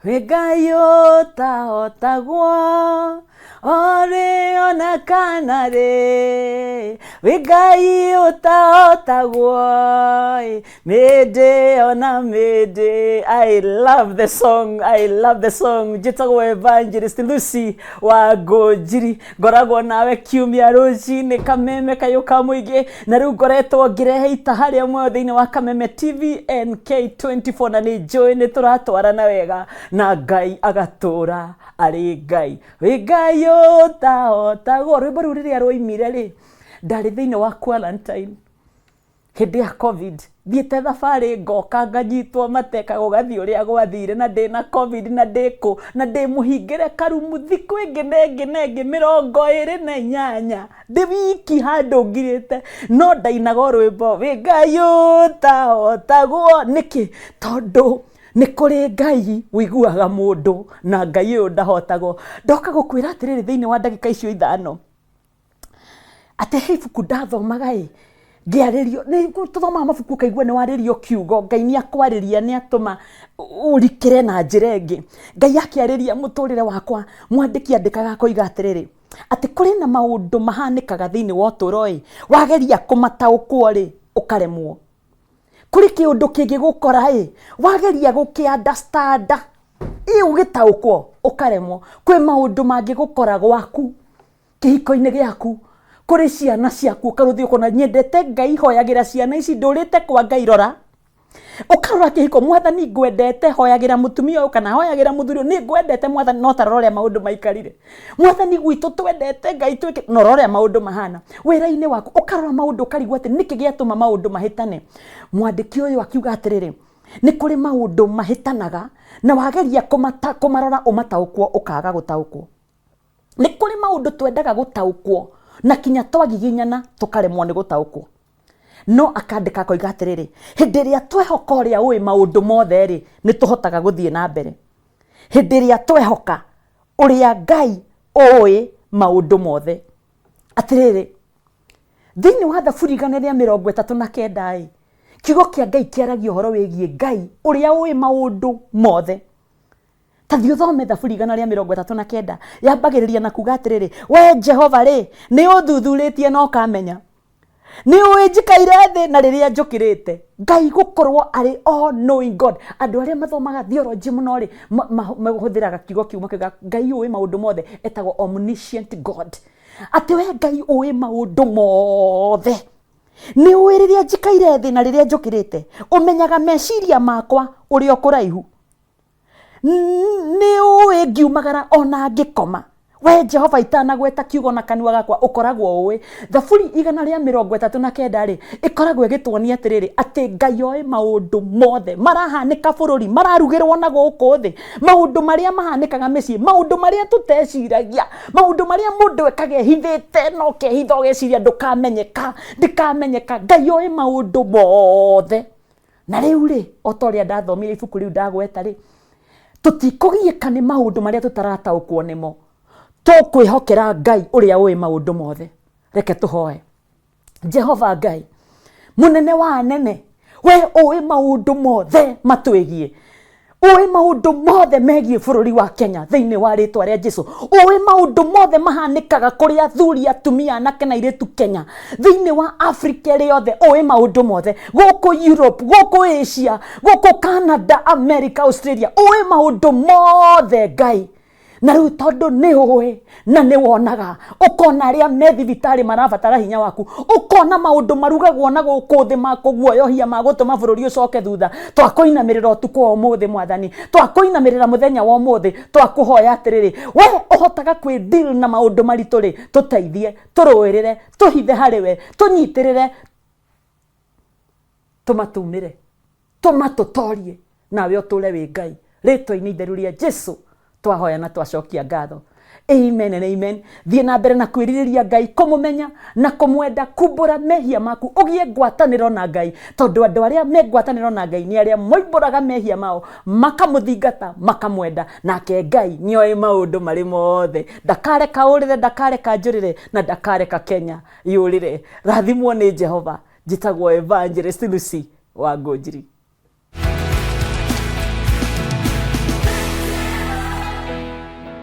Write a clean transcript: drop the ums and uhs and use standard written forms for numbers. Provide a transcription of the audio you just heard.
wĩ Ngai ũtahotagwo ore ona kana rĩ, wĩ Ngai ũtahotagwo mĩndĩ ona mĩndĩ. I love the song, njĩtagwo Evangelist Lucy wa Ngũnjiri. Ngoragwo nawe kiumia rũcinĩ, kameme kayũka mũingĩ, na rĩu ngoretwo ngĩrehe Itaha Ria Muoyo thĩinĩ wa Kameme TV NK24, na nĩ njũĩ nĩ tũratwarana wega na Ngai agatũra arĩ Ngai. Wĩ Ngai ũtahotagwo. Rwĩmbo rũu rĩrĩa rwoimire rĩ, ndarĩ thĩinĩ wa quarantine hĩndĩ ya COVID. Thiĩte thabarĩ ngoka nganyitwo mateka gũgathiĩ ũrĩa gwathire, na ndĩ na COVID na ndĩkũ na ndĩ mũhingĩre karumu thikũ ĩngĩ na ĩngĩ 28 ndĩ wiki handũ ngirĩte, no ndainaga rwĩmbo wĩ Ngai ũtahotagwo. Nĩkĩ? Tondũ nĩ kũrĩ Ngai wĩiguaga mũndũ, na Ngai ũyũ ndahotagwo. Ndoka gũkwĩra atĩrĩrĩ thĩinĩ wa ndagĩka icio 5 atĩ he ibuku ndathomaga ngĩarĩrio, nĩ tũthomaga mabuku kaigua nĩ warĩrio kiugo, Ngai nĩ akwarĩria, nĩ atũma ũrikĩre na njĩra ĩngĩ. Ngai akĩarĩria mũtũrĩre wakwa, mwandĩki andĩkaga akoiga atĩrĩrĩ atĩ kũrĩ na maũndũ mahanĩkaga thĩinĩ wa ũtũũro wageria kũmataũkwo ũkaremwo. Kũrĩ kĩũndũ kĩngĩgũkora wageria gũkĩ-understand ũgĩtaũkwo ũkaremwo. Kwĩ maũndũ mangĩgũkora gwaku, kĩhiko-inĩ gĩaku, kũrĩ ciana ciaku, ũkarũthio kona nyendete Ngai, hoyagĩra ciana ici, ndũrĩte kwa Ngai rora. Ũkarora kĩhiko, Mwathani ngwendete, hoyagĩra mũtumia ũyũ kana hoyagĩra mũthuri ũyũ, nĩ ngwendete Mwathani, no tarora ũrĩa maũndũ maikarire. Mwathani gwitũ twendete Ngai twĩke, no rora ũrĩa maũndũ mahana. Wĩra-inĩ waku ũkarora maũndũ ũkarigwo atĩ nĩkĩ gĩatũma maũndũ mahĩtane. Mwandĩki ũyũ akiuga atĩrĩrĩ, nĩ kũrĩ maũndũ mahĩtanaga na wageria kũmarora ũmataũkwo ũkaga gũtaũkwo. Nĩ kũrĩ maũndũ twendaga gũtaũkwo na kinya twagiginyana tũkaremwo nĩ gũtaũkwo. No akandĩka akoiga atĩrĩrĩ, hĩndĩ ĩrĩa twehoka ũrĩa ũĩ maũndũ mothe nĩ tũhotaga gũthiĩ na mbere. Hĩndĩ ĩrĩa twehoka ũrĩa Ngai ũĩ maũndũ mothe. Atĩrĩrĩ, thĩinĩ wa Thaburi 139 kiugo kĩa Ngai kĩaragia ũhoro wĩgiĩ Ngai ũrĩa ũĩ maũndũ mothe. Ta thiĩ ũthome Thaburi 139 yambagĩrĩria na kuga atĩrĩrĩ, we Jehova nĩ ũthuthurĩtie na ũkamenya, nĩ ũĩ njikaire thĩ na rĩrĩa njũkĩrĩte. Ngai gũkorwo arĩ all knowing God. Andũ arĩa mathomaga theology mũno mahũthĩraga kiugo kĩu makiuga Ngai ũĩ maũndũ mothe, etagwo omniscient God. Atĩ we Ngai ũĩ maũndũ mothe, nĩ ũĩ rĩrĩa njikaire thĩ na rĩrĩa njũkĩrĩte, ũmenyaga meciria makwa ũrĩ o kũraihu, nĩ ũĩ ngiumagara ona ngĩkoma. We Jehova itanagweta kiugo na kanua gakwa ũkoragwo ũĩ. Thaburi 139 ĩkoragwo ĩgĩtuonia atĩrĩrĩ atĩ Ngai oĩ maũndũ mothe marahanĩka bũrũri, mararugĩrwo na gũkũ thĩ, maũndũ marĩa mahanĩkaga mĩciĩ, maũndũ marĩa tũteciragia, maũndũ marĩa mũndũ ekaga ehithĩte no kehitha ũgeciria ndĩkamenyeka. Ngai oĩ maũndũ mothe. Na rĩu o ta ũrĩa ndathomire ibuku rĩu ndagweta tũtikũgiĩka nĩ maũndũ marĩa tũtarataũkwo nĩmo, tũkwĩhokera Ngai ũrĩa ũĩ maũndũ mothe. Reke tũhoe. Jehova Ngai mũnene wa anene, we ũĩ maũndũ mothe matwĩgiĩ, ũĩ maũndũ mothe megiĩ bũrũri wa Kenya thĩinĩ wa rĩtwa rĩa Jesũ, ũĩ maũndũ mothe mahanĩkaga kũrĩ athuri, atumia, anake na airĩtu Kenya, thĩinĩ wa Africa yothe ũĩ maũndũ mothe, gũkũ Europe, gũkũ Asia, gũkũ Canada, America, Australia, ũĩ maũndũ mothe Ngai. Na rĩu tondũ nĩ ũĩ na nĩ wonaga, ũkona arĩa me thibitarĩ marabatara hinya waku, ũkona maũndũ marugagwo na gũkũ thĩ ma kũguoyohia ma gũtũma bũrũri ũcoke thutha, twakũinamĩrĩra ũtukũ wa ũmũthĩ Mwathani, twakũinamĩrĩra mũthenya wa ũmũthĩ, twakũhoya atĩrĩrĩ, we ũhotaga kwĩ-deal na maũndũ maritũ tũteithie, tũrũĩrĩre, tũhithe harĩ we, tũnyitĩrĩre, tũmatumĩre, tũmatũtorie, nawe ũtũre wĩ Ngai. Rĩtwa-inĩ itheru rĩa Jesũ twahoya na twacokia ngatho. Amen and amen. Thiĩ na mbere na kwĩrirĩria Ngai, kũmũmenya na kũmwenda, kumbũra mehia maku, ũgĩe ngwatanĩro na Ngai, tondũ andũ arĩa me ngwatanĩro na Ngai nĩ arĩa moimbũraga mehia mao, makamũthingata, makamwenda, nake Ngai nĩoĩ maũndũ marĩ mothe. Ndakareka ũrĩre, ndakareka njũrĩre, na ndakareka Kenya yũrĩre. Rathimwo nĩ Jehova. Njĩtagwo Evangelist Lucy wa Ngũnjiri.